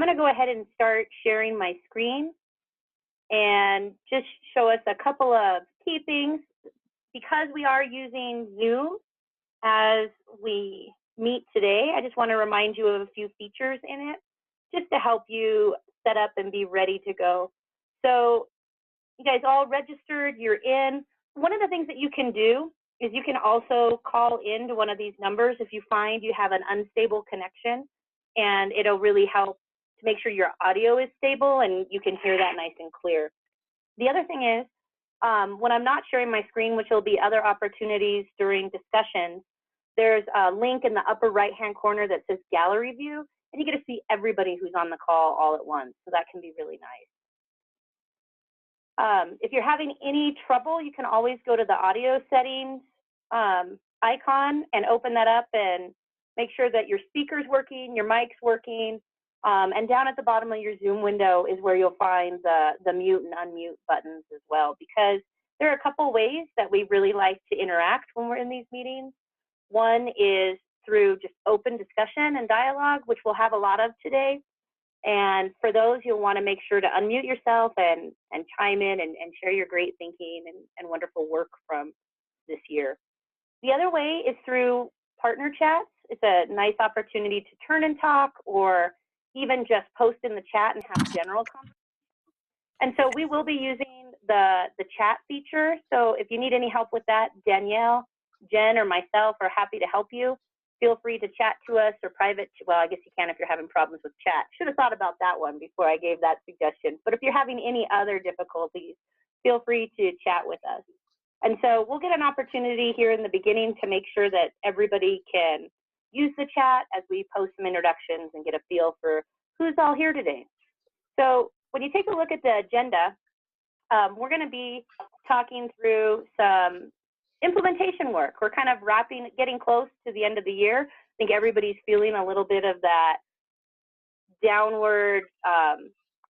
going to go ahead and start sharing my screen and just show us a couple of key things. Because we are using Zoom as we meet today, I just want to remind you of a few features in it just to help you set up and be ready to go. So you guys all registered, you're in. One of the things that you can do is you can also call into one of these numbers if you find you have an unstable connection, and it'll really help to make sure your audio is stable and you can hear that nice and clear. The other thing is, when I'm not sharing my screen, which will be other opportunities during discussions, there's a link in the upper right-hand corner that says Gallery View, and you get to see everybody who's on the call all at once, so that can be really nice. If you're having any trouble, you can always go to the audio settings icon and open that up and make sure that your speaker's working, your mic's working, and down at the bottom of your Zoom window is where you'll find the mute and unmute buttons as well, because there are a couple ways that we really like to interact when we're in these meetings. One is through just open discussion and dialogue, which we'll have a lot of today. And for those, you'll want to make sure to unmute yourself and chime in and share your great thinking and wonderful work from this year. The other way is through partner chats. It's a nice opportunity to turn and talk, or even just post in the chat and have general conversation. And so we will be using the chat feature. So if you need any help with that, Danielle, Jen, or myself are happy to help you. Feel free to chat to us or private. Well, I guess you can if you're having problems with chat. Should have thought about that one before I gave that suggestion. But if you're having any other difficulties, feel free to chat with us. And so we'll get an opportunity here in the beginning to make sure that everybody can use the chat as we post some introductions and get a feel for who's all here today. So when you take a look at the agenda, we're going to be talking through some implementation work. We're kind of getting close to the end of the year. I think everybody's feeling a little bit of that downward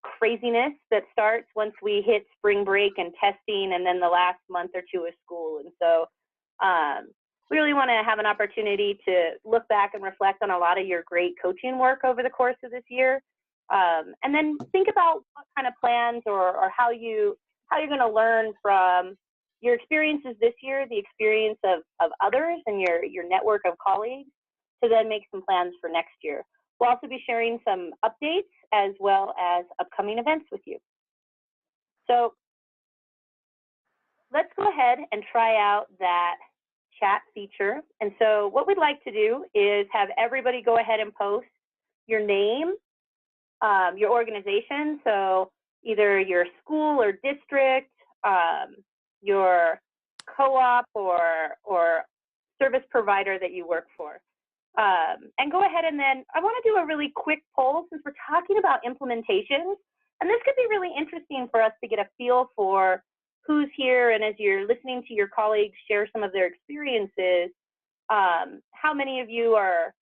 craziness that starts once we hit spring break and testing and then the last month or two of school. And so we really want to have an opportunity to look back and reflect on a lot of your great coaching work over the course of this year. And then think about what kind of plans or how you're going to learn from your experiences this year, the experience of others and your network of colleagues, to then make some plans for next year. We'll also be sharing some updates as well as upcoming events with you. So let's go ahead and try out that chat feature. And so what we'd like to do is have everybody go ahead and post your name, your organization, so either your school or district, your co-op or service provider that you work for. And go ahead, and then I want to do a really quick poll since we're talking about implementations. And this could be really interesting for us to get a feel for who's here, and as you're listening to your colleagues share some of their experiences, how many of you are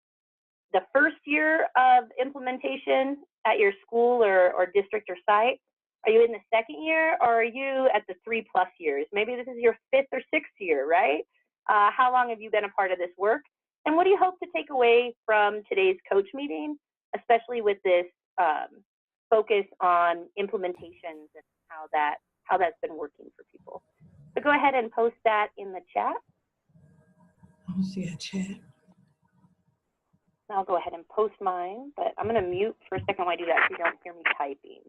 the first year of implementation at your school or district or site? Are you in the second year, or are you at the 3+ years? Maybe this is your 5th or 6th year, right? How long have you been a part of this work? And what do you hope to take away from today's coach meeting, especially with this focus on implementations and how that's been working for people? So go ahead and post that in the chat. I don't see a chat. I'll go ahead and post mine, but I'm going to mute for a second while I do that so you don't hear me typing.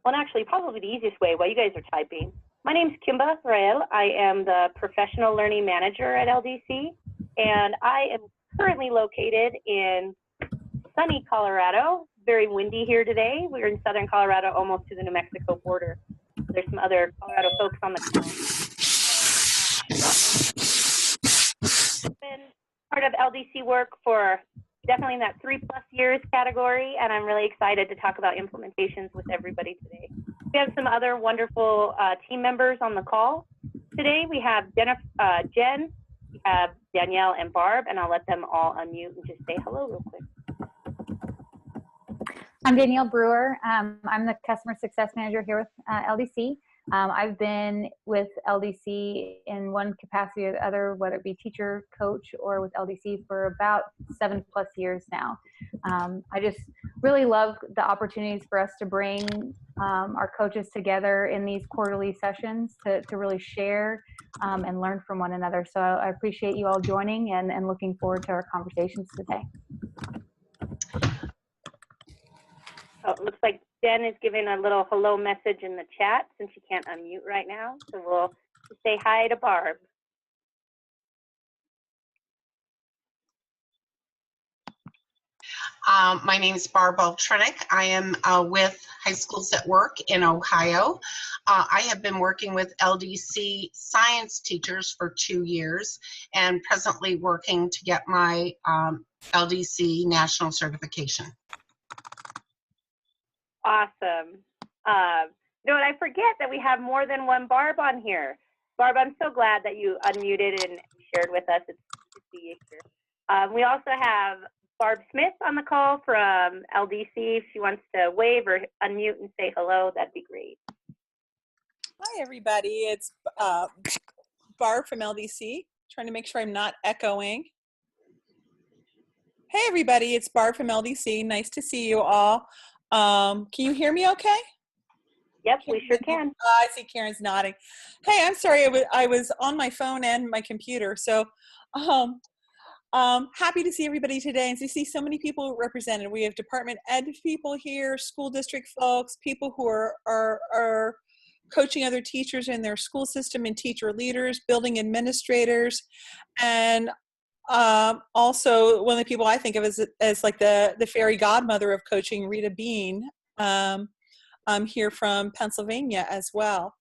Well, actually, probably the easiest way while you guys are typing. My name's Kimba Rael. I am the Professional Learning Manager at LDC, and I am currently located in sunny Colorado. Very windy here today. We're in southern Colorado, almost to the New Mexico border. There's some other Colorado folks on the call. I've been part of LDC work for definitely in that 3+ years category, and I'm really excited to talk about implementations with everybody today. We have some other wonderful team members on the call today. We have Jen, we have Danielle and Barb, and I'll let them all unmute and just say hello real quick. I'm Danielle Brewer. I'm the Customer Success Manager here with LDC. I've been with LDC in one capacity or the other, whether it be teacher, coach, or with LDC for about 7+ years now. I just really love the opportunities for us to bring our coaches together in these quarterly sessions to really share and learn from one another. So I appreciate you all joining and looking forward to our conversations today. Oh, it looks like Jen is giving a little hello message in the chat since she can't unmute right now. So we'll say hi to Barb. My name is Barb Altrinick. I am with High Schools at Work in Ohio. I have been working with LDC science teachers for 2 years and presently working to get my LDC national certification. Awesome. You know what, I forget that we have more than one Barb on here. Barb, I'm so glad that you unmuted and shared with us. It's good to see you here. We also have Barb Smith on the call from LDC. If she wants to wave or unmute and say hello, that'd be great. Hi, everybody. It's Barb from LDC. Trying to make sure I'm not echoing. Hey, everybody. It's Barb from LDC. Nice to see you all. Can you hear me okay? Yep, we sure can. I see Karen's nodding. Hey, I'm sorry. I was on my phone and my computer. So happy to see everybody today and to see so many people represented. We have department ed people here, school district folks, people who are coaching other teachers in their school system and teacher leaders, building administrators, and also one of the people I think of as like the fairy godmother of coaching, Rita Bean. I'm here from Pennsylvania as well.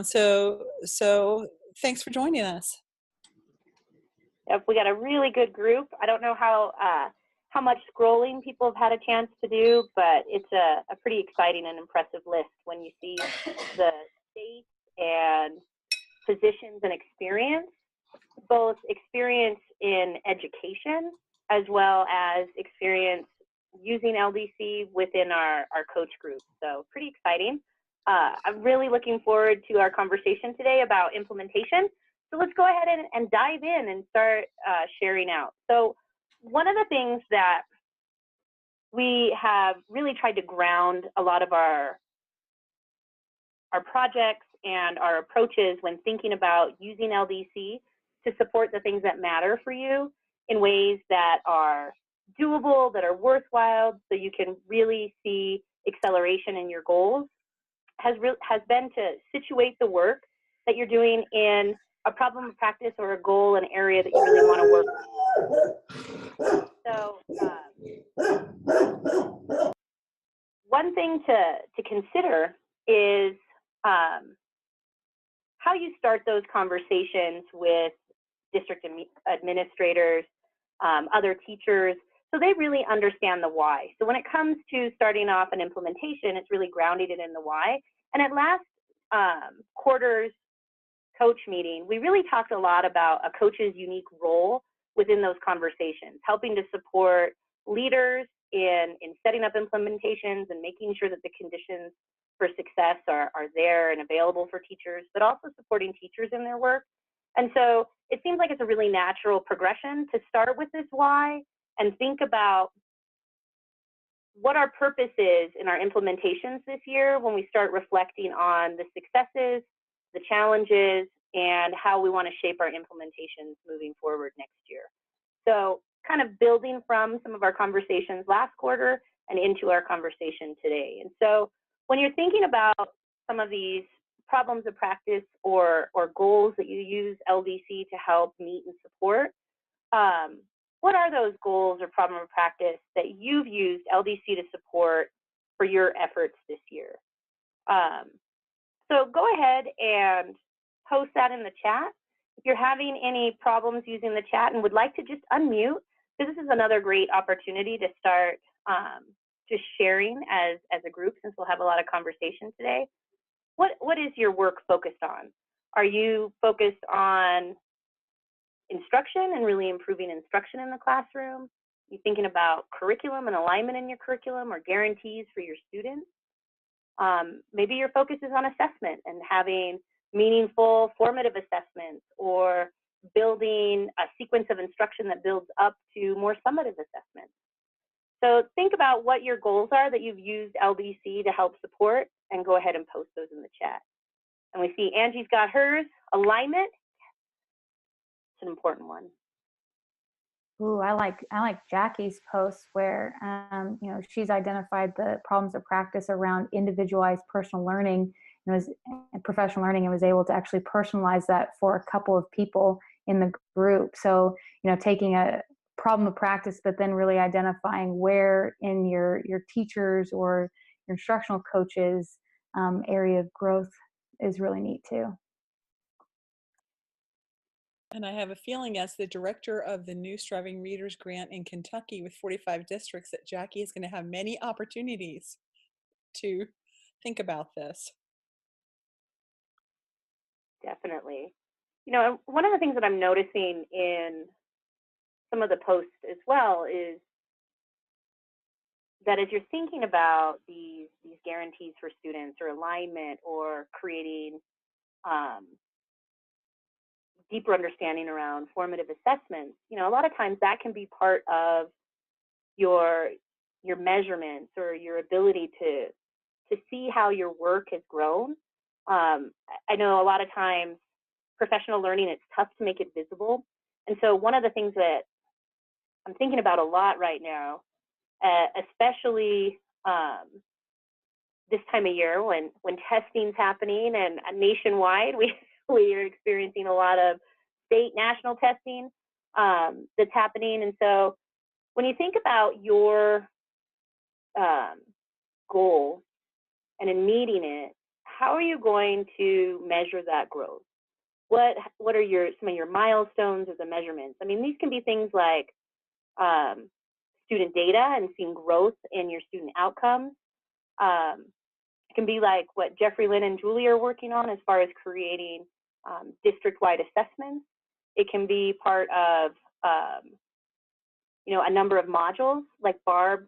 So thanks for joining us. Yep, we got a really good group. I don't know how much scrolling people have had a chance to do, but it's a pretty exciting and impressive list when you see the states and positions and experience, both experience in education as well as experience using LDC within our coach group. So pretty exciting. I'm really looking forward to our conversation today about implementation. So let's go ahead and dive in and start sharing out. So one of the things that we have really tried to ground a lot of our projects and our approaches when thinking about using LDC to support the things that matter for you in ways that are doable, that are worthwhile, so you can really see acceleration in your goals, has been to situate the work that you're doing in a problem of practice or a goal, an area that you really want to work with. So one thing to consider is how you start those conversations with district administrators, other teachers, so they really understand the why. So when it comes to starting off an implementation, it's really grounding it in the why. And at last quarter's coach meeting, we really talked a lot about a coach's unique role within those conversations, helping to support leaders in setting up implementations and making sure that the conditions for success are there and available for teachers, but also supporting teachers in their work. And so it seems like it's a really natural progression to start with this why and think about what our purpose is in our implementations this year when we start reflecting on the successes, the challenges, and how we want to shape our implementations moving forward next year. So kind of building from some of our conversations last quarter and into our conversation today. And so when you're thinking about some of these problems of practice or goals that you use LDC to help meet and support, what are those goals or problem of practice that you've used LDC to support for your efforts this year? So go ahead and post that in the chat. If you're having any problems using the chat and would like to just unmute, this is another great opportunity to start just sharing as a group, since we'll have a lot of conversation today. What is your work focused on? Are you focused on instruction and really improving instruction in the classroom? You thinking about curriculum and alignment in your curriculum or guarantees for your students? Maybe your focus is on assessment and having meaningful formative assessments, or building a sequence of instruction that builds up to more summative assessments. So think about what your goals are that you've used LDC to help support, and go ahead and post those in the chat. And we see Angie's got hers. Alignment, it's an important one. Ooh, I like Jackie's post where you know, she's identified the problems of practice around individualized personal learning and professional learning, and was able to actually personalize that for a couple of people in the group. So, you know, taking a problem of practice, but then really identifying where in your teachers or your instructional coaches area of growth is really neat too. And I have a feeling, as the director of the New Striving Readers Grant in Kentucky with 45 districts, that Jackie is going to have many opportunities to think about this. Definitely. You know, one of the things that I'm noticing in some of the posts as well is that as you're thinking about these guarantees for students, or alignment, or creating deeper understanding around formative assessments, you know, a lot of times that can be part of your measurements, or your ability to see how your work has grown. I know a lot of times professional learning, it's tough to make it visible. And so one of the things that I'm thinking about a lot right now, especially this time of year when testing's happening, and nationwide, we are experiencing a lot of state, national testing that's happening. And so when you think about your goal and in meeting it, how are you going to measure that growth? What are some of your milestones or the measurements? I mean, these can be things like student data and seeing growth in your student outcomes. It can be like what Jeffrey, Lynn, and Julie are working on as far as creating district-wide assessments. It can be part of you know, a number of modules like Barb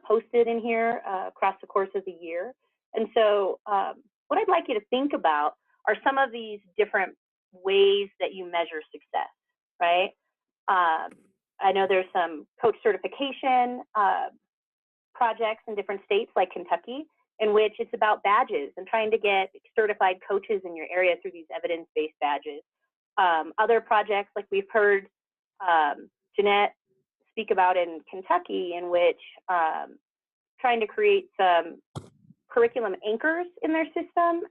posted in here across the course of the year. And so what I'd like you to think about are some of these different ways that you measure success, right? I know there's some coach certification projects in different states like Kentucky, in which it's about badges and trying to get certified coaches in your area through these evidence-based badges. Other projects like we've heard Jeanette speak about in Kentucky, in which trying to create some curriculum anchors in their system.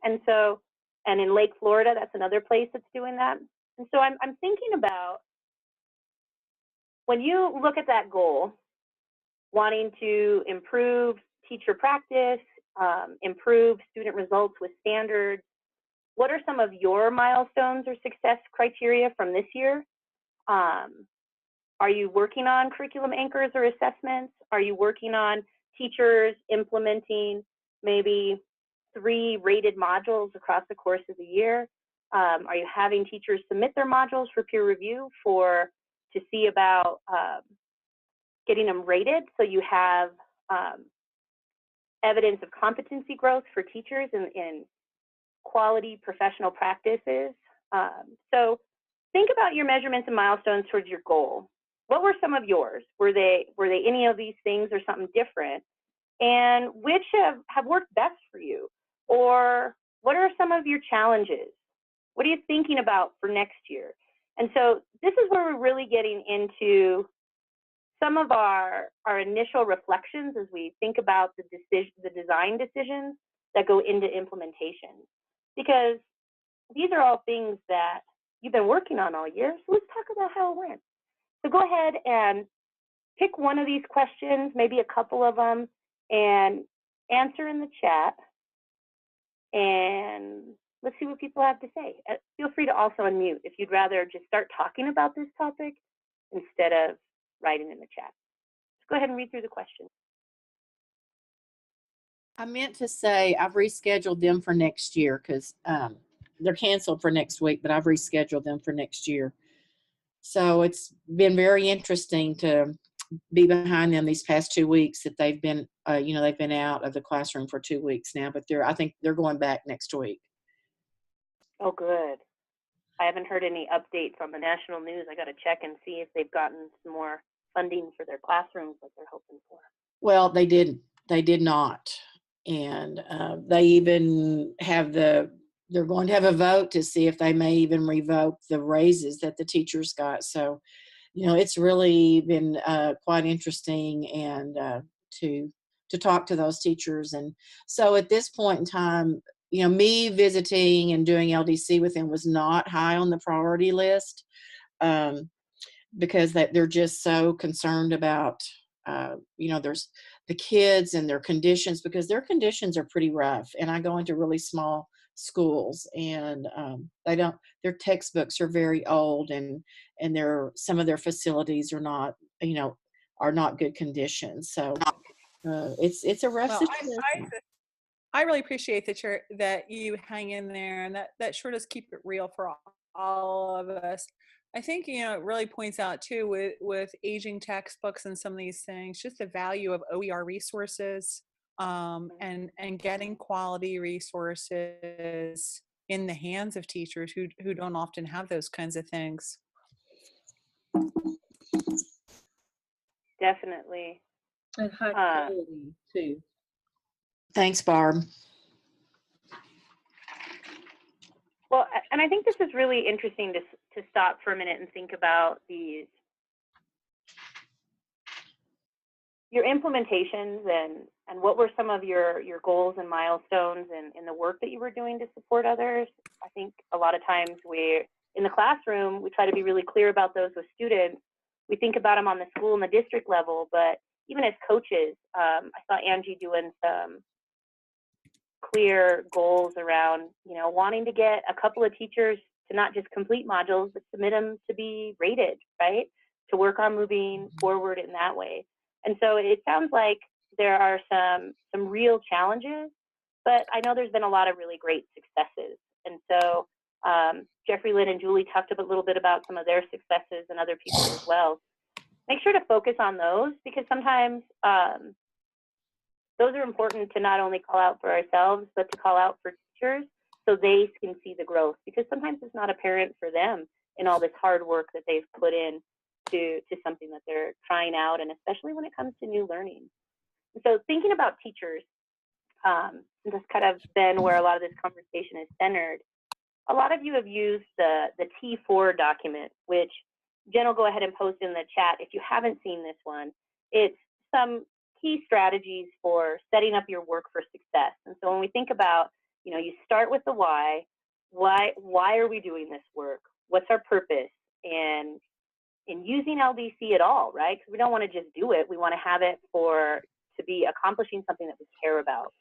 And in Lake Florida, that's another place that's doing that. And so I'm thinking about, when you look at that goal, wanting to improve teacher practice, improve student results with standards, what are some of your milestones or success criteria from this year? Are you working on curriculum anchors or assessments? Are you working on teachers implementing maybe 3 rated modules across the course of the year? Are you having teachers submit their modules for peer review to see about getting them rated, so you have evidence of competency growth for teachers in quality professional practices? So think about your measurements and milestones towards your goal. What were some of yours? Were they any of these things or something different? And which have worked best for you? Or what are some of your challenges? What are you thinking about for next year? And so this is where we're really getting into some of our initial reflections as we think about the design decisions that go into implementation. Because these are all things that you've been working on all year, so let's talk about how it went. So go ahead and pick one of these questions, maybe a couple of them, and answer in the chat. And let's see what people have to say. Feel free to also unmute if you'd rather just start talking about this topic instead of writing in the chat. Let's go ahead and read through the question. I meant to say I've rescheduled them for next year because they're canceled for next week, but I've rescheduled them for next year. So it's been very interesting to be behind them these past 2 weeks that they've been, they've been out of the classroom for 2 weeks now, but I think they're going back next week. Oh, good. I haven't heard any updates on the national news. I got to check and see if they've gotten some more funding for their classrooms like they're hoping for. Well, they did not. And they even have they're going to have a vote to see if they may even revoke the raises that the teachers got. So, it's really been quite interesting and to talk to those teachers. And so at this point in time, me visiting and doing LDC with them was not high on the priority list, because they're just so concerned about, there's the kids and their conditions, because their conditions are pretty rough. And I go into really small schools, and their textbooks are very old, and some of their facilities are not, are not good conditions. So it's a rough Well, situation. I really appreciate that you hang in there, and that sure does keep it real for all of us. I think it really points out too with aging textbooks and some of these things, just the value of OER resources, and getting quality resources in the hands of teachers who don't often have those kinds of things. Definitely. And high quality too. Thanks, Barb. Well, and I think this is really interesting to stop for a minute and think about your implementations and what were some of your goals and milestones in the work that you were doing to support others. I think a lot of times in the classroom, we try to be really clear about those with students. We think about them on the school and the district level, but even as coaches, I saw Angie doing some clear goals around, wanting to get a couple of teachers to not just complete modules, but submit them to be rated, right? To work on moving forward in that way. And so it sounds like there are some real challenges, but I know there's been a lot of really great successes. And so Jeffrey, Lynn, and Julie talked a little bit about some of their successes and other people as well. Make sure to focus on those, because sometimes those are important to not only call out for ourselves, but to call out for teachers so they can see the growth, because sometimes it's not apparent for them in all this hard work that they've put in to something that they're trying out, and especially when it comes to new learning. And so thinking about teachers, and that's kind of been where a lot of this conversation is centered. A lot of you have used the T4 document, which Jen will go ahead and post in the chat if you haven't seen this one. It's some key strategies for setting up your work for success. And so when we think about, you start with the why. Why are we doing this work? What's our purpose? And in using LDC at all, right? Because we don't want to just do it. We want to have it to be accomplishing something that we care about.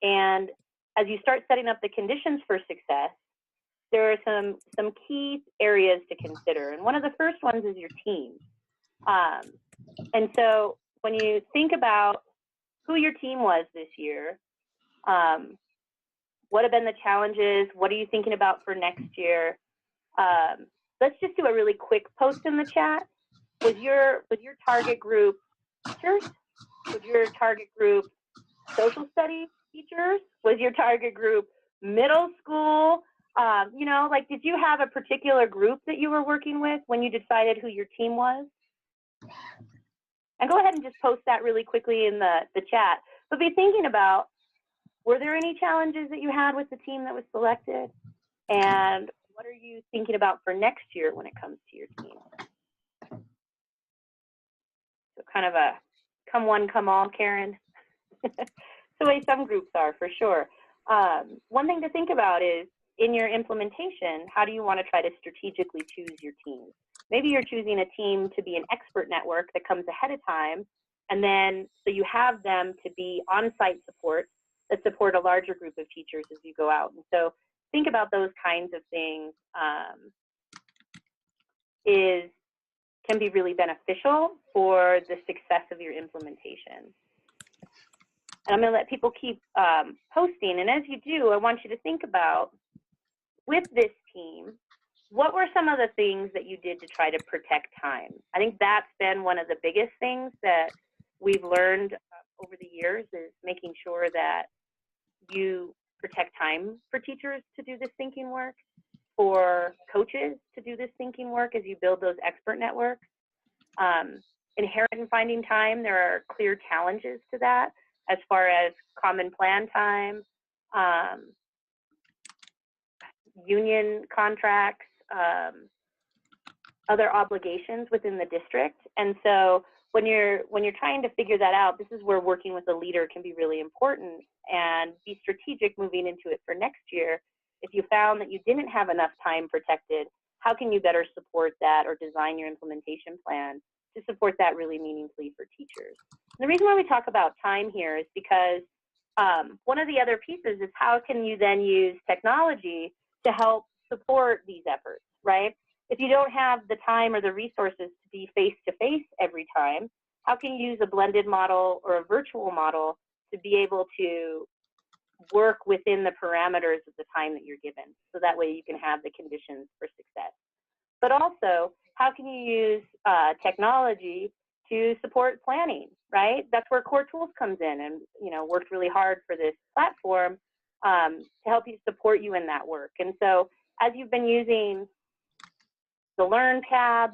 And as you start setting up the conditions for success, there are some key areas to consider. And one of the first ones is your team. And so when you think about who your team was this year, what have been the challenges? What are you thinking about for next year? Let's just do a really quick post in the chat. Was your target group teachers? Was your target group social studies teachers? Was your target group middle school? Did you have a particular group that you were working with when you decided who your team was? And go ahead and just post that really quickly in the chat. But be thinking about, were there any challenges that you had with the team that was selected? And what are you thinking about for next year when it comes to your team? So kind of a come one, come all, Karen. It's the way some groups are, for sure. One thing to think about is, in your implementation, how do you want to try to strategically choose your teams? Maybe you're choosing a team to be an expert network that comes ahead of time, and then so you have them to be on-site support that support a larger group of teachers as you go out. And so think about those kinds of things can be really beneficial for the success of your implementation. And I'm going to let people keep posting. And as you do, I want you to think about, with this team, what were some of the things that you did to try to protect time? I think that's been one of the biggest things that we've learned over the years, is making sure that you protect time for teachers to do this thinking work, for coaches to do this thinking work as you build those expert networks. Inherent in finding time, there are clear challenges to that as far as common plan time, union contracts, other obligations within the district. And so when you're trying to figure that out, this is where working with a leader can be really important, and be strategic moving into it for next year. If you found that you didn't have enough time protected, how can you better support that, or design your implementation plan to support that really meaningfully for teachers? And the reason why we talk about time here is because one of the other pieces is how can you then use technology to help support these efforts, right? If you don't have the time or the resources to be face-to-face every time, how can you use a blended model or a virtual model to be able to work within the parameters of the time that you're given, so that way you can have the conditions for success? But also, how can you use technology to support planning, right? That's where Core Tools comes in, and worked really hard for this platform to help you support you in that work. And so as you've been using the Learn tab,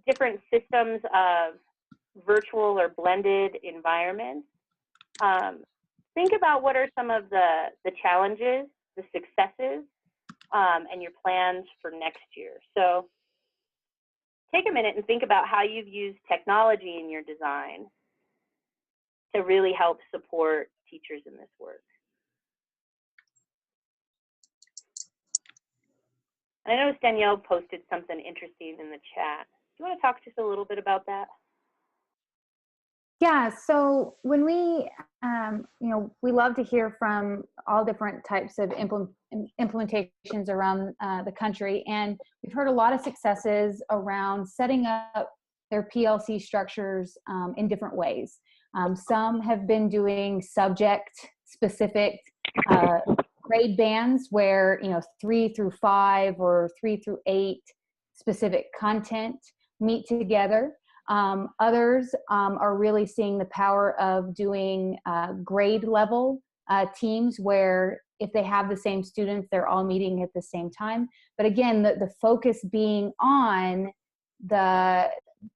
different systems of virtual or blended environments, think about what are some of the challenges, the successes, and your plans for next year. So take a minute and think about how you've used technology in your design to really help support teachers in this work. I know Danielle posted something interesting in the chat. Do you want to talk just a little bit about that? Yeah, so when we, we love to hear from all different types of implementations around the country, and we've heard a lot of successes around setting up their PLC structures in different ways. Some have been doing subject-specific grade bands where 3 through 5 or 3 through 8 specific content meet together. Others are really seeing the power of doing grade level teams where if they have the same students, they're all meeting at the same time. But again, the focus being on the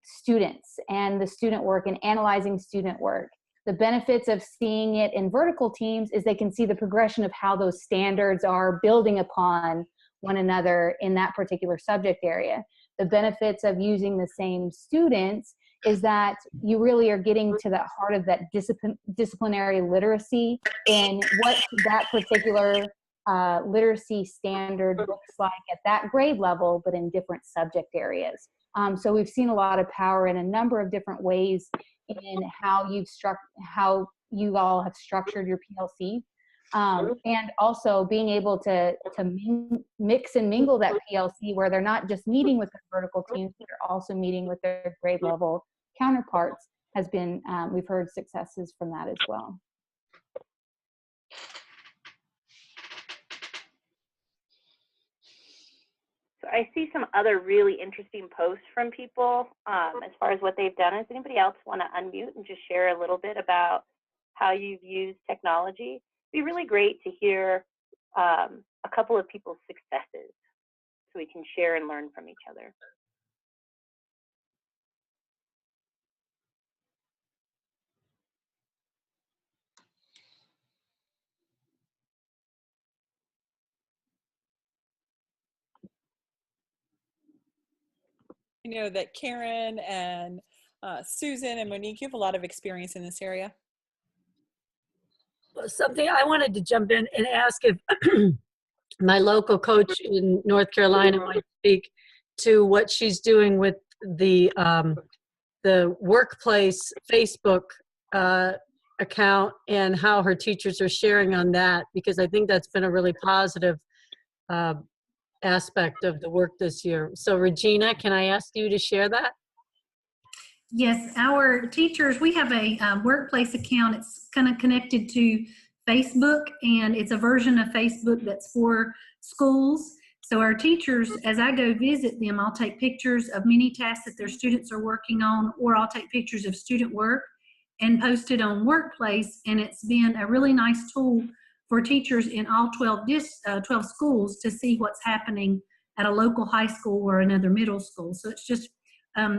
students and the student work and analyzing student work. The benefits of seeing it in vertical teams is they can see the progression of how those standards are building upon one another in that particular subject area. The benefits of using the same students is that you really are getting to the heart of that disciplinary literacy and what that particular literacy standard looks like at that grade level, but in different subject areas. So we've seen a lot of power in a number of different ways in how you all have structured your PLC. And also being able to mix and mingle that PLC where they're not just meeting with their vertical teams, but they're also meeting with their grade level counterparts has been, we've heard successes from that as well. So I see some other really interesting posts from people as far as what they've done. Does anybody else want to unmute and just share a little bit about how you've used technology? It'd be really great to hear a couple of people's successes so we can share and learn from each other. I know that Karen and Susan and Monique, you have a lot of experience in this area. Well, something I wanted to jump in and ask if my local coach in North Carolina might speak to what she's doing with the workplace Facebook account and how her teachers are sharing on that, because I think that's been a really positive aspect of the work this year. So Regina, can I ask you to share that? Yes, our teachers, we have a workplace account. It's kind of connected to Facebook, and it's a version of Facebook that's for schools. So our teachers, as I go visit them, I'll take pictures of many tasks that their students are working on, or I'll take pictures of student work and post it on Workplace. And it's been a really nice tool for teachers in all 12 schools to see what's happening at a local high school or another middle school. So it's just,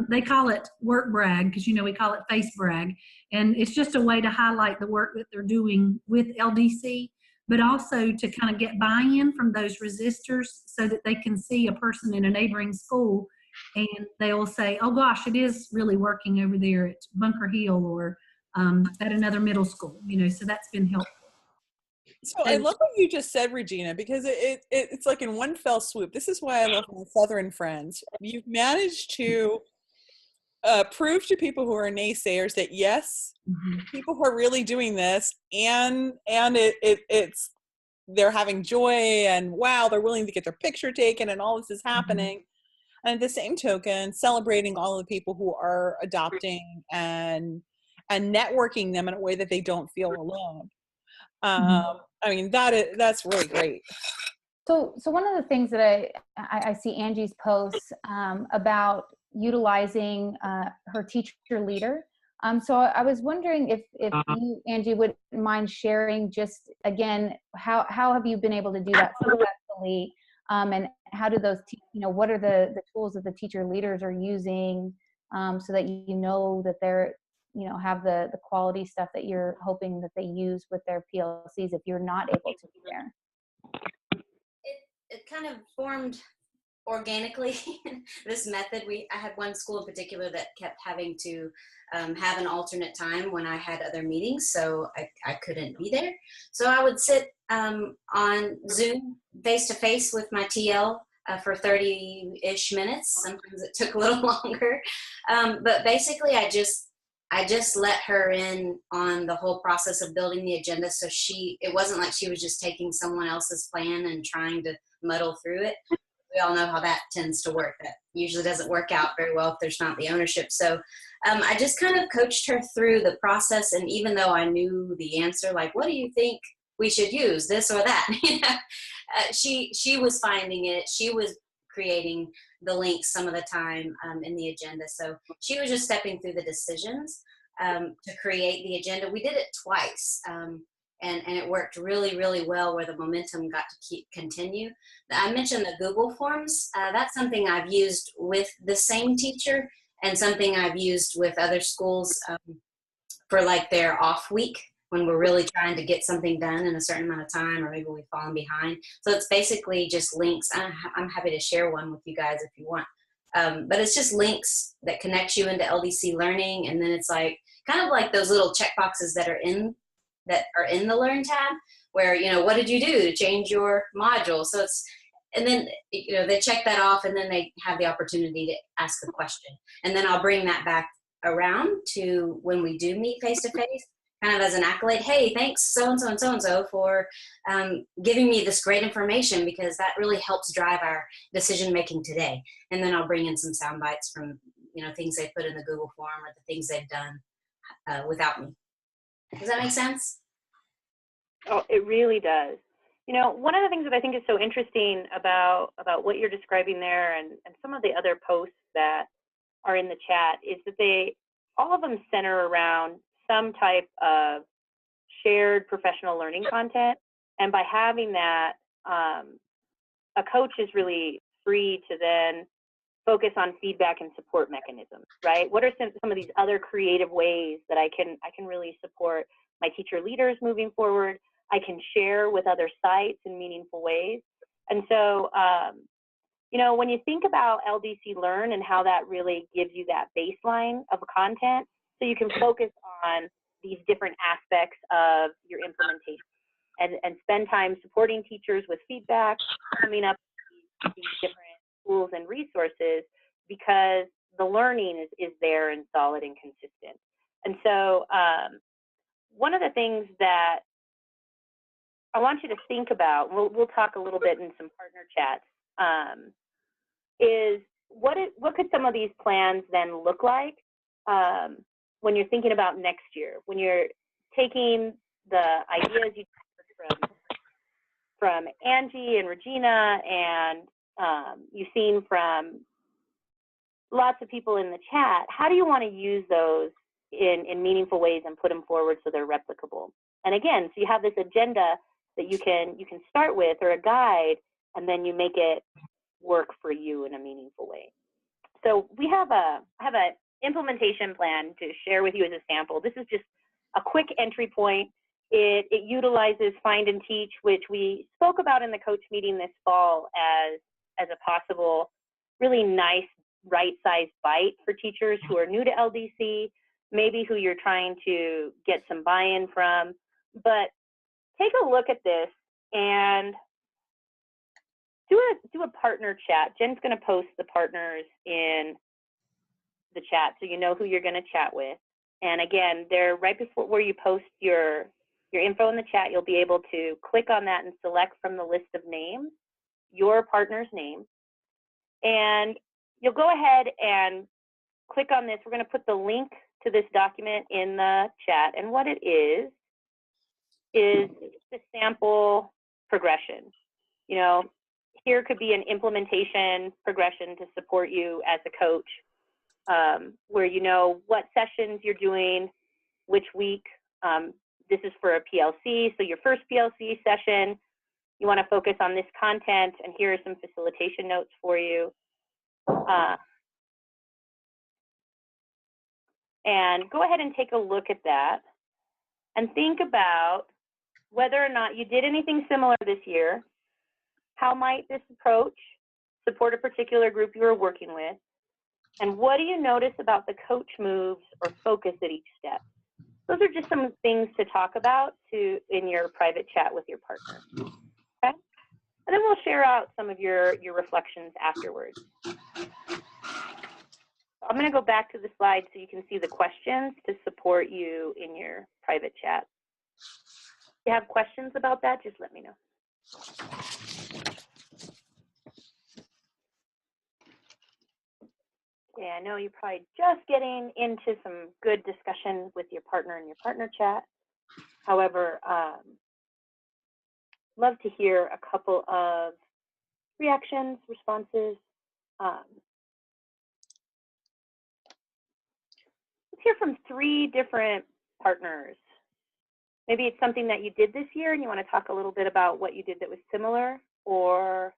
they call it work brag, because, we call it face brag. And it's just a way to highlight the work that they're doing with LDC, but also to kind of get buy-in from those resistors so that they can see a person in a neighboring school and they will say, oh gosh, it is really working over there at Bunker Hill or at another middle school, so that's been helpful. So I love what you just said, Regina, because it's like in one fell swoop. This is why I love my Southern friends. You've managed to prove to people who are naysayers that yes, people who are really doing this, and it's they're having joy, and wow, they're willing to get their picture taken, and all this is happening. And at the same token, celebrating all of the people who are adopting and networking them in a way that they don't feel alone. I mean, that's really great. So one of the things that I see Angie's posts about utilizing her teacher leader. So I was wondering if you, Angie, would mind sharing just again, how have you been able to do that successfully? And how do those, what are the tools that the teacher leaders are using so that that they're, have the quality stuff that you're hoping that they use with their PLCs if you're not able to be there? It kind of formed organically. This method, I had one school in particular that kept having to have an alternate time when I had other meetings, so I couldn't be there. So I would sit on Zoom face-to-face with my TL for 30-ish minutes. Sometimes it took a little longer. But basically I just let her in on the whole process of building the agenda. So it wasn't like she was just taking someone else's plan and trying to muddle through it. We all know how that tends to work. That usually doesn't work out very well if there's not the ownership. So I just kind of coached her through the process. And even though I knew the answer, like, what do you think we should use, this or that? She was finding it. She was creating the links some of the time in the agenda. So she was just stepping through the decisions to create the agenda. We did it twice. And it worked really, really well where the momentum got to continue. I mentioned the Google Forms. That's something I've used with the same teacher and something I've used with other schools for like their off week when we're really trying to get something done in a certain amount of time, or maybe we've fallen behind. So it's basically just links. I'm happy to share one with you guys if you want. But it's just links that connect you into LDC learning. And then it's like, kind of like those little checkboxes that are in the Learn tab, where, what did you do to change your module? So and then, they check that off, and then they have the opportunity to ask a question. And then I'll bring that back around to when we do meet face-to-face, kind of as an accolade. Hey, thanks so-and-so and so-and-so for giving me this great information, because that really helps drive our decision-making today. And then I'll bring in some sound bites from, things they put in the Google form or the things they've done without me. Does that make sense? Oh, it really does. One of the things that I think is so interesting about what you're describing there and some of the other posts that are in the chat is that all of them center around some type of shared professional learning content. And by having that, a coach is really free to then focus on feedback and support mechanisms, right? What are some of these other creative ways that I can really support my teacher leaders moving forward? I can share with other sites in meaningful ways. And so, when you think about LDC Learn and how that really gives you that baseline of content, so you can focus on these different aspects of your implementation and spend time supporting teachers with feedback, coming up with these different tools and resources, because the learning is there and solid and consistent. And so one of the things that I want you to think about, we'll talk a little bit in some partner chats, is what could some of these plans then look like when you're thinking about next year, when you're taking the ideas you from Angie and Regina and you've seen from lots of people in the chat, how do you want to use those in meaningful ways and put them forward so they're replicable? And again, so you have this agenda that you can start with, or a guide, and then you make it work for you in a meaningful way. So I have an implementation plan to share with you as a sample. This is just a quick entry point. It utilizes Find and Teach, which we spoke about in the coach meeting this fall as a possible really nice right-sized bite for teachers who are new to LDC, maybe who you're trying to get some buy-in from. But take a look at this and do a partner chat. Jen's going to post the partners in the chat so you know who you're going to chat with. And again, they're right before where you post your info in the chat. You'll be able to click on that and select from the list of names your partner's name. And you'll go ahead and click on this. We're going to put the link to this document in the chat. And what it is the sample progression. You know, here could be an implementation progression to support you as a coach, where you know what sessions you're doing, which week. This is for a PLC, so your first PLC session, you want to focus on this content, and here are some facilitation notes for you. And go ahead and take a look at that and think about whether or not you did anything similar this year. How might this approach support a particular group you are working with? And what do you notice about the coach moves or focus at each step? Those are just some things to talk about in your private chat with your partner. Okay? And then we'll share out some of your reflections afterwards. I'm going to go back to the slide so you can see the questions to support you in your private chat. If you have questions about that, just let me know. Yeah, I know you're probably just getting into some good discussion with your partner in your partner chat. However, love to hear a couple of reactions, responses. Let's hear from 3 different partners. Maybe it's something that you did this year and you want to talk a little bit about what you did that was similar, or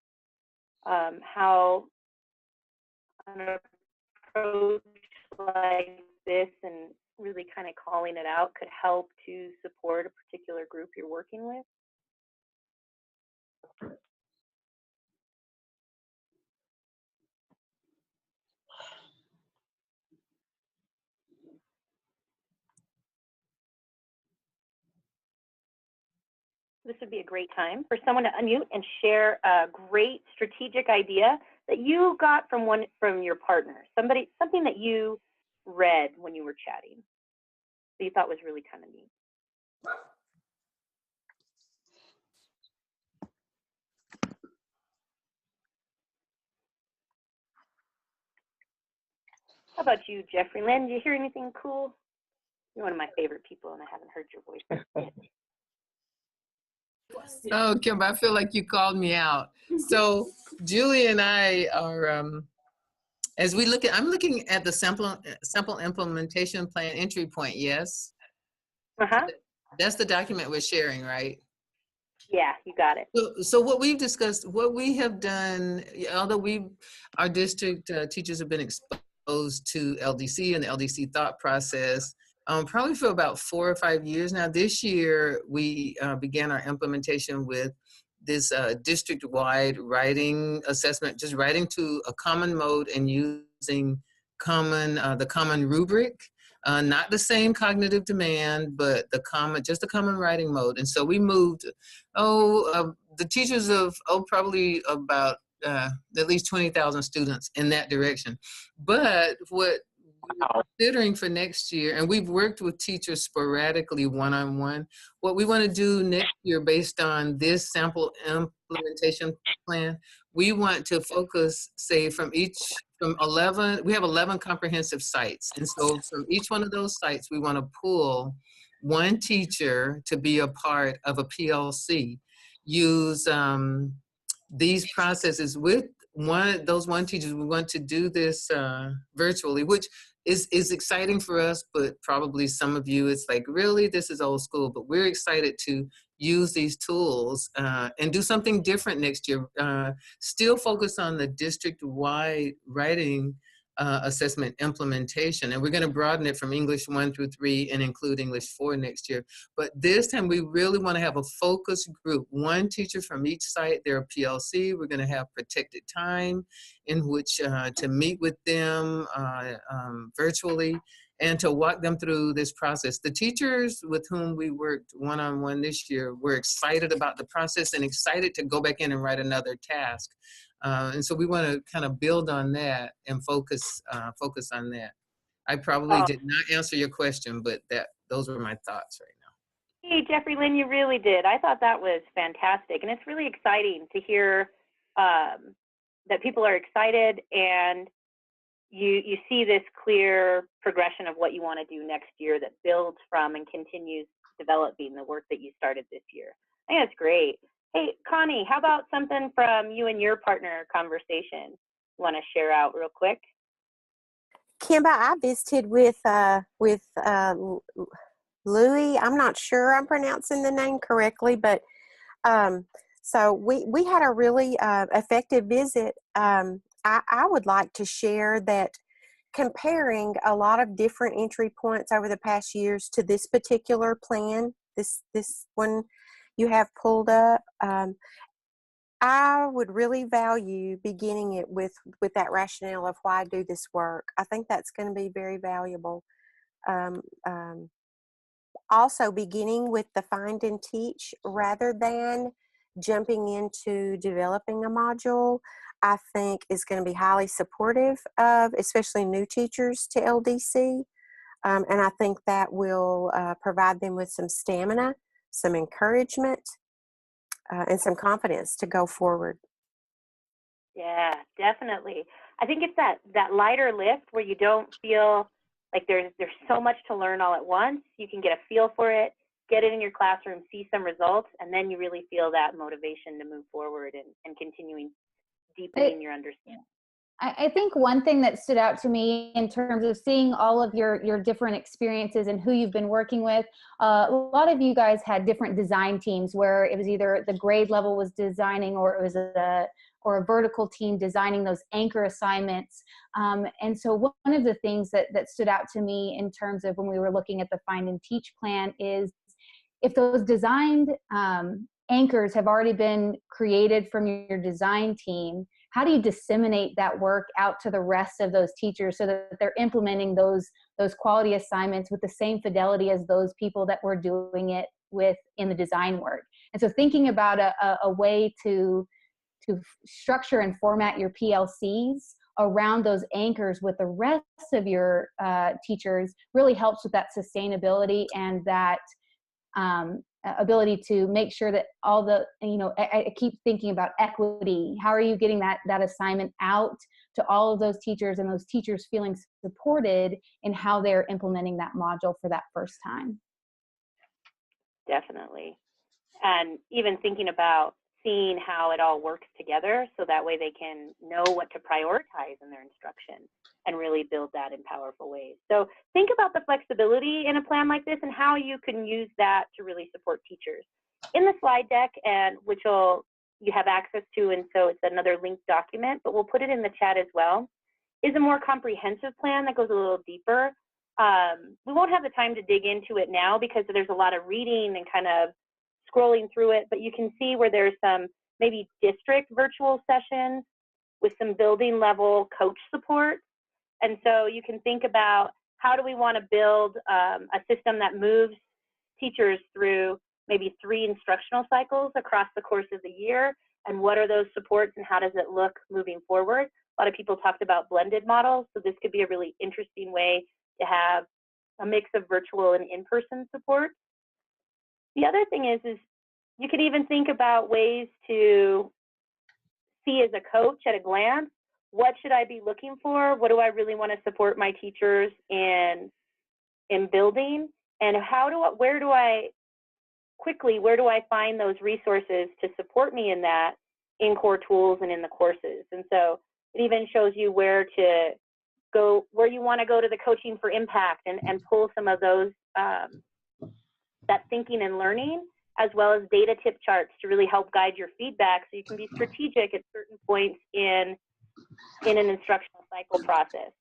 how an approach like this and really kind of calling it out could help to support a particular group you're working with. This would be a great time for someone to unmute and share a great strategic idea that you got from your partner, something that you read when you were chatting that you thought was really kind of neat. How about you, Jeffrey Lynn? Did you hear anything cool? You're one of my favorite people, and I haven't heard your voice yet. Oh, Kim, I feel like you called me out. So Julie and I are, as we look at, I'm looking at the sample implementation plan entry point, yes? Uh-huh. That's the document we're sharing, right? Yeah, you got it. So what we've discussed, what we have done, although our district teachers have been exposed to LDC and the LDC thought process, probably for about 4 or 5 years now. This year, we began our implementation with this district-wide writing assessment, just writing to a common mode and using the common rubric, not the same cognitive demand, but just the common writing mode. And so we moved, the teachers of, probably about at least 20,000 students in that direction. But what we're considering for next year, and we've worked with teachers sporadically one-on-one, what we want to do next year based on this sample implementation plan, we want to focus, say, from 11, we have 11 comprehensive sites. And so from each one of those sites, we want to pull one teacher to be a part of a PLC. Use these processes with those one teachers, we want to do this virtually, which is exciting for us, but probably some of you, it's like, really, this is old school, but we're excited to use these tools and do something different next year. Still focus on the district-wide writing assessment implementation, and we're going to broaden it from English 1 through 3 and include English 4 next year. But this time we really want to have a focus group, one teacher from each site, their PLC. We're going to have protected time in which to meet with them virtually and to walk them through this process. The teachers with whom we worked one-on-one this year were excited about the process and excited to go back in and write another task. And so we want to kind of build on that and focus on that. I probably did not answer your question, but those were my thoughts right now. Hey, Jeffrey Lynn, you really did. I thought that was fantastic. And it's really exciting to hear that people are excited and you see this clear progression of what you want to do next year that builds from and continues developing the work that you started this year. I think that's great. Hey, Connie, how about something from you and your partner conversation? You want to share out real quick? Kimba, I visited with Louis. I'm not sure I'm pronouncing the name correctly, but so we had a really effective visit. I would like to share that comparing a lot of different entry points over the past years to this particular plan, this one you have pulled up, I would really value beginning it with that rationale of why I do this work. I think that's going to be very valuable. Also beginning with the find and teach rather than jumping into developing a module, I think is going to be highly supportive of especially new teachers to LDC. And I think that will provide them with some stamina, some encouragement, and some confidence to go forward. Yeah, definitely. I think it's that lighter lift where you don't feel like there's so much to learn all at once. You can get a feel for it, get it in your classroom, see some results, and then you really feel that motivation to move forward and continuing deepening your understanding. I think one thing that stood out to me in terms of seeing all of your different experiences and who you've been working with, a lot of you guys had different design teams where it was either the grade level was designing or it was a vertical team designing those anchor assignments. And so one of the things that stood out to me in terms of when we were looking at the Find and Teach plan is if those designed anchors have already been created from your design team, how do you disseminate that work out to the rest of those teachers so that they're implementing those quality assignments with the same fidelity as those people that were doing it with in the design work? And so thinking about a way to structure and format your PLCs around those anchors with the rest of your teachers really helps with that sustainability and that ability to make sure that all the, I keep thinking about equity. How are you getting that assignment out to all of those teachers and those teachers feeling supported in how they're implementing that module for that first time? Definitely. And even thinking about seeing how it all works together so that way they can know what to prioritize in their instruction and really build that in powerful ways. So think about the flexibility in a plan like this and how you can use that to really support teachers. In the slide deck, and which you have access to, and so it's another linked document, but we'll put it in the chat as well, is a more comprehensive plan that goes a little deeper. We won't have the time to dig into it now because there's a lot of reading and kind of scrolling through it, but you can see where there's some maybe district virtual sessions with some building level coach support. And so you can think about how do we want to build a system that moves teachers through maybe 3 instructional cycles across the course of the year, and what are those supports and how does it look moving forward? A lot of people talked about blended models, so this could be a really interesting way to have a mix of virtual and in-person support. The other thing is you could even think about ways to see as a coach at a glance, what should I be looking for? What do I really want to support my teachers in building? And where do I find those resources to support me in that in core tools and in the courses. And so it even shows you where to go, where you want to go to the coaching for impact, and pull some of those, that thinking and learning, as well as data tip charts to really help guide your feedback so you can be strategic at certain points in an instructional cycle process.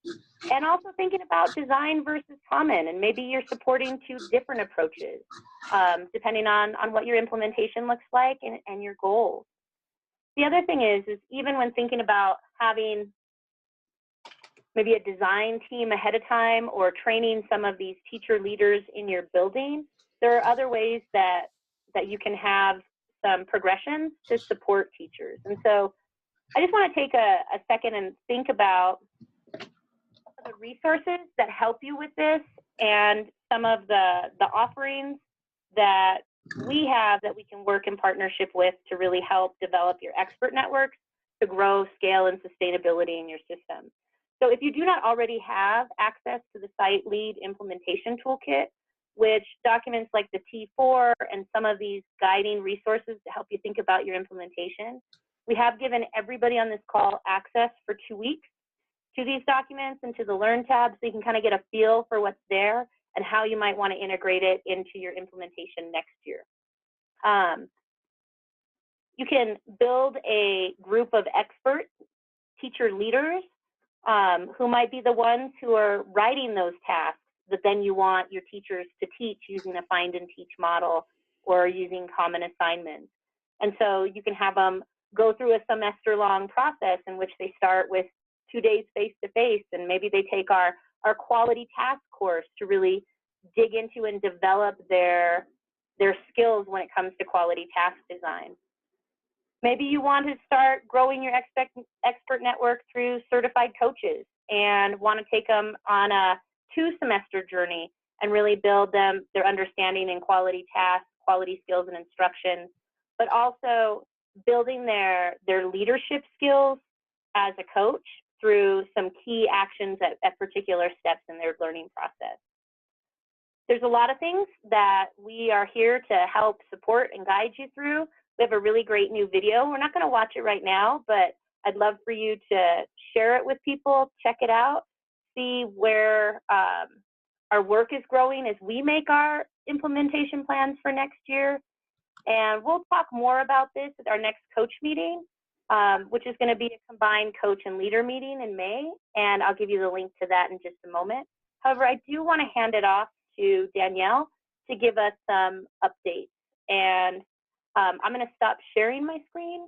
And also thinking about design versus common, and maybe you're supporting two different approaches, depending on what your implementation looks like and your goals. The other thing is even when thinking about having maybe a design team ahead of time or training some of these teacher leaders in your building, there are other ways that you can have some progressions to support teachers. And so I just want to take a second and think about the resources that help you with this, and some of the offerings that we have that we can work in partnership with to really help develop your expert networks to grow, scale, and sustainability in your system. So if you do not already have access to the Site Lead Implementation Toolkit, which documents like the T4 and some of these guiding resources to help you think about your implementation, we have given everybody on this call access for 2 weeks to these documents and to the Learn tab, so you can kind of get a feel for what's there and how you might want to integrate it into your implementation next year. You can build a group of expert teacher leaders who might be the ones who are writing those tasks that then you want your teachers to teach using a find and teach model or using common assignments. And so you can have them go through a semester-long process in which they start with 2 days face-to-face, and maybe they take our quality task course to really dig into and develop their skills when it comes to quality task design. Maybe you want to start growing your expert network through certified coaches and want to take them on a 2-semester journey and really build their understanding in quality tasks, quality skills and instruction, but also building their leadership skills as a coach through some key actions at particular steps in their learning process. There's a lot of things that we are here to help support and guide you through. We have a really great new video. We're not going to watch it right now, but I'd love for you to share it with people, check it out, see where our work is growing as we make our implementation plans for next year. And we'll talk more about this at our next coach meeting, which is going to be a combined coach and leader meeting in May. And I'll give you the link to that in just a moment. However, I do want to hand it off to Danielle to give us some updates. And I'm going to stop sharing my screen.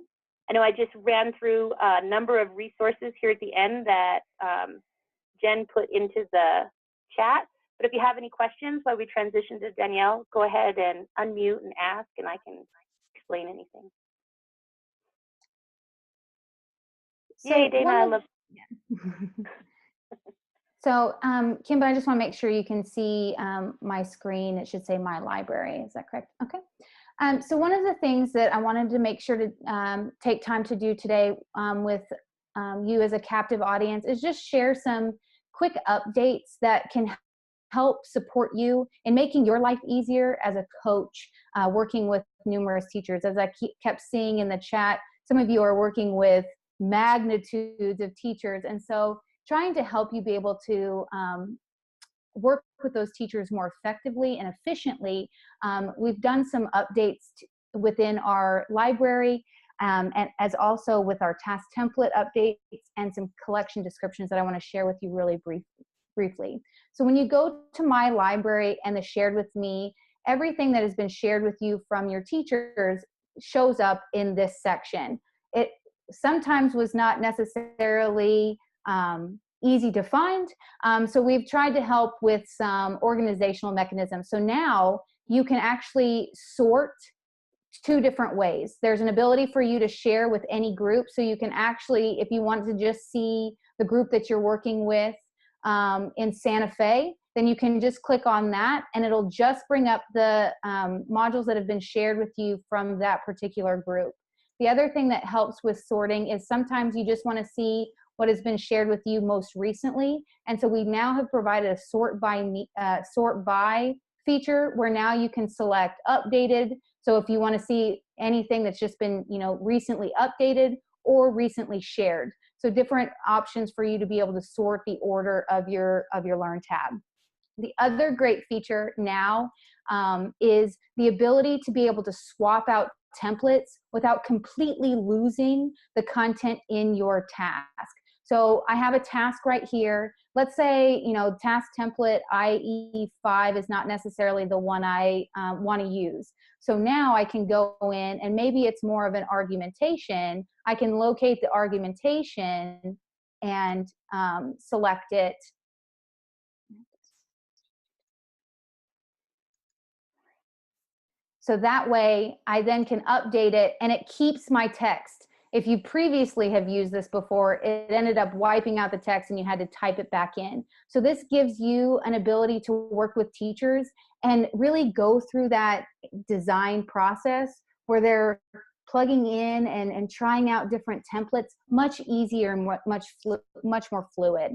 I know I just ran through a number of resources here at the end that Jen put into the chat. But if you have any questions while we transition to Danielle, go ahead and unmute and ask, and I can explain anything. So yay, Dana, I love. So, Kimba, I just want to make sure you can see my screen. It should say My Library. Is that correct? Okay. So one of the things that I wanted to make sure to take time to do today with you as a captive audience is just share some quick updates that can help support you in making your life easier as a coach working with numerous teachers. As I kept seeing in the chat, some of you are working with magnitudes of teachers, and so trying to help you be able to work with those teachers more effectively and efficiently. We've done some updates within our library and as also with our task template updates and some collection descriptions that I want to share with you really briefly. So when you go to My Library and the Shared With Me, everything that has been shared with you from your teachers shows up in this section. It sometimes was not necessarily easy to find. So we've tried to help with some organizational mechanisms. So now you can actually sort 2 different ways. There's an ability for you to share with any group. So you can actually, if you want to just see the group that you're working with in Santa Fe, then you can just click on that and it'll just bring up the modules that have been shared with you from that particular group. The other thing that helps with sorting is sometimes you just want to see what has been shared with you most recently. And so we now have provided a sort by feature where now you can select updated So if you want to see anything that's just been, recently updated or recently shared. So different options for you to be able to sort the order of your Learn tab. The other great feature now is the ability to be able to swap out templates without completely losing the content in your task. So I have a task right here. Let's say, task template IE5 is not necessarily the one I want to use. So now I can go in, and maybe it's more of an argumentation. I can locate the argumentation and select it. So that way I then can update it and it keeps my text. If you previously have used this before, it ended up wiping out the text and you had to type it back in. So this gives you an ability to work with teachers and really go through that design process where they're plugging in and trying out different templates much easier and much more fluid.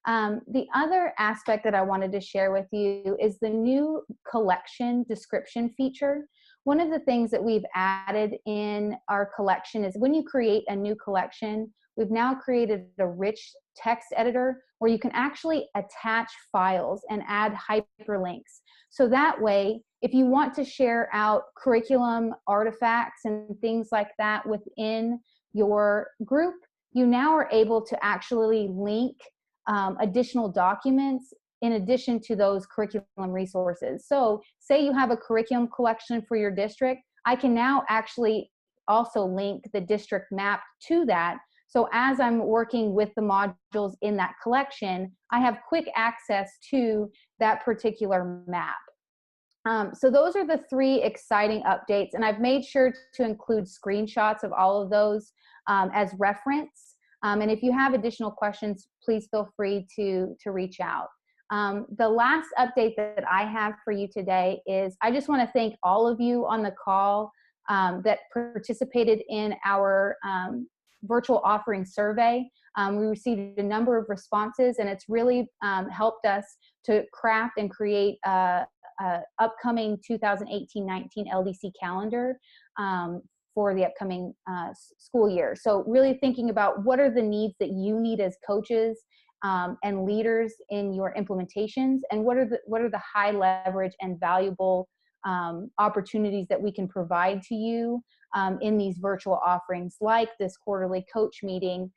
The other aspect that I wanted to share with you is the new collection description feature. One of the things that we've added in our collection is when you create a new collection, we've now created a rich text editor where you can actually attach files and add hyperlinks. So that way, if you want to share out curriculum artifacts and things like that within your group, you now are able to actually link additional documents in addition to those curriculum resources. So say you have a curriculum collection for your district, I can now actually also link the district map to that. So as I'm working with the modules in that collection, I have quick access to that particular map. So those are the 3 exciting updates, and I've made sure to include screenshots of all of those as reference. And if you have additional questions, please feel free to reach out. The last update that I have for you today is I just want to thank all of you on the call that participated in our virtual offering survey. We received a number of responses, and it's really helped us to craft and create a upcoming 2018-19 LDC calendar for the upcoming school year. So really thinking about what are the needs that you need as coaches and leaders in your implementations, and what are the high leverage and valuable opportunities that we can provide to you in these virtual offerings like this quarterly coach meeting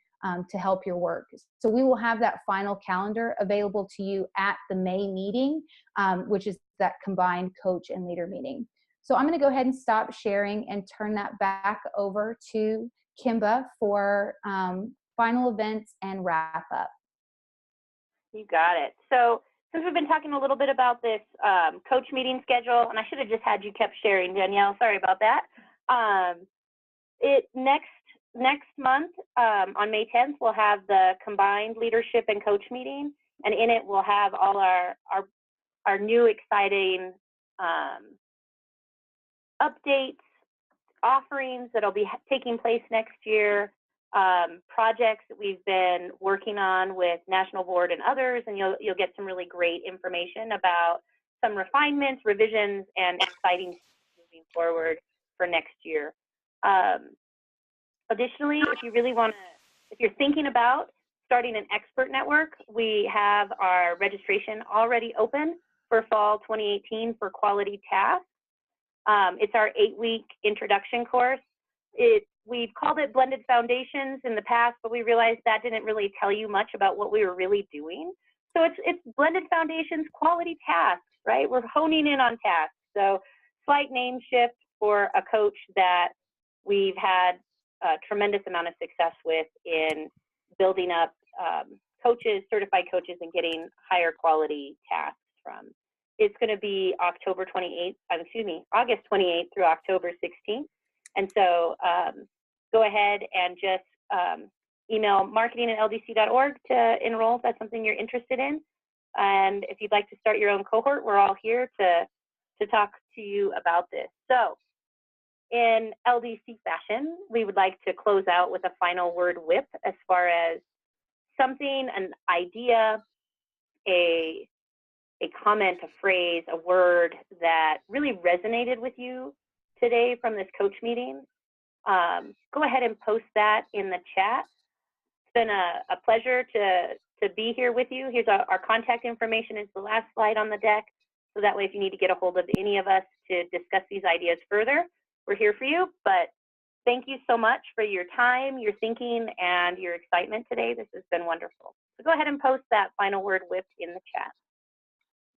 to help your work. So we will have that final calendar available to you at the May meeting, which is that combined coach and leader meeting. So I'm going to go ahead and stop sharing and turn that back over to Kimba for final events and wrap up. You got it. So since we've been talking a little bit about this coach meeting schedule, and I should have just had you kept sharing, Danielle, sorry about that. Next month, on May 10th, we'll have the combined leadership and coach meeting, and in it we'll have all our new exciting updates, offerings that'll be taking place next year, projects that we've been working on with National Board and others, and you'll get some really great information about some refinements, revisions, and exciting moving forward for next year. Additionally, if you're thinking about starting an expert network, we have our registration already open for fall 2018 for quality tasks. It's our 8-week introduction course. We've called it Blended Foundations in the past, but we realized that didn't really tell you much about what we were really doing. So it's Blended Foundations Quality Tasks, right? We're honing in on tasks. So slight name shift for a coach that we've had a tremendous amount of success with in building up coaches, certified coaches, and getting higher quality tasks from. It's going to be August 28th through October 16th. And so go ahead and just email marketing@ldc.org to enroll if that's something you're interested in. And if you'd like to start your own cohort, we're all here to talk to you about this. So in LDC fashion, we would like to close out with a final word whip as far as something, an idea, a comment, a phrase, a word that really resonated with you today from this coach meeting, go ahead and post that in the chat. It's been a pleasure to be here with you. Here's our contact information is the last slide on the deck. So that way, if you need to get a hold of any of us to discuss these ideas further, we're here for you. But thank you so much for your time, your thinking, and your excitement today. This has been wonderful. So go ahead and post that final word WIP in the chat.